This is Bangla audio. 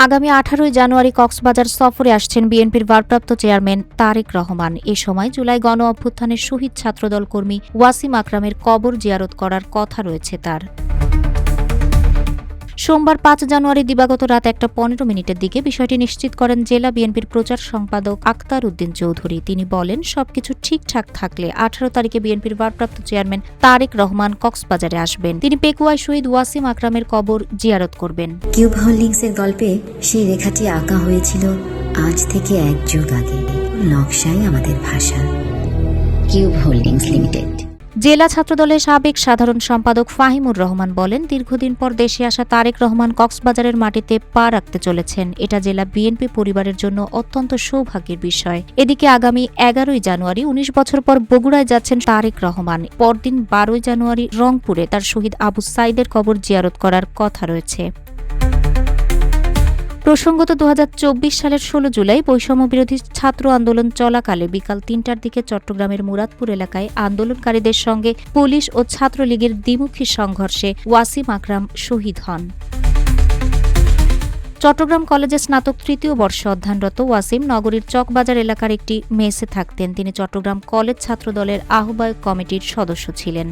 আগামী 18 জানুয়ারি কক্সবাজার সফরে আসছেন বিএনপির ভারপ্রাপ্ত চেয়ারম্যান তারেক রহমান। এ সময় জুলাই গণ অভ্যুত্থানের শহীদ ছাত্রদল কর্মী ওয়াসিম আকরামের কবর জিয়ারত করার কথা রয়েছে তার। সোমবার 5 জানুয়ারি দিবাগত রাত 1:15 দিকে বিষয়টি নিশ্চিত করেন জেলা বিএনপির প্রচার সম্পাদক আক্তার উদ্দিন চৌধুরী। তিনি বলেন, সবকিছু ঠিকঠাক থাকলে 18 তারিখে বিএনপির ভারপ্রাপ্ত চেয়ারম্যান তারেক রহমান কক্সবাজারে আসবেন। তিনি পেকুয়ায় শহীদ ওয়াসিম আকরামের কবর জিয়ারত করবেন। কিউব হোল্ডিংসের গল্পে সেই রেখাটি আঁকা হয়েছিল আজ থেকে 1 যুগ আগে। নকশাই আমাদের ভাষা। Cube holdings limited. জেলা ছাত্রদলের সাবেক সাধারণ সম্পাদক ফাহিমুর রহমান বলেন, দীর্ঘদিন পর দেশে আসা তারেক রহমান কক্সবাজারের মাটিতে পা রাখতে চলেছেন। এটা জেলা বিএনপি পরিবারের জন্য অত্যন্ত সৌভাগ্যের বিষয়। এদিকে আগামী 11 জানুয়ারি 19 বছর পর বগুড়ায় যাচ্ছেন তারেক রহমান। পরদিন 12 জানুয়ারি রংপুরে তার শহীদ আবু সাইদের কবর জিয়ারত করার কথা রয়েছে। প্রসঙ্গত 2024 সালের 16 জুলাই বৈষম্যবিরোধী ছাত্র আন্দোলন চলাকালে বিকাল 3টার দিকে চট্টগ্রামের মুরাদপুর এলাকায় আন্দোলনকারীদের সঙ্গে পুলিশ ও ছাত্রলীগের দ্বিমুখী সংঘর্ষে ওয়াসিম আকরাম শহীদ হন। চট্টগ্রাম কলেজে স্নাতক 3য় বর্ষে অধ্যয়নরত ওয়াসিম নগরীর চকবাজার এলাকার একটি মেসে থাকতেন। তিনি চট্টগ্রাম কলেজ ছাত্রদলের আহ্বায়ক কমিটির সদস্য ছিলেন।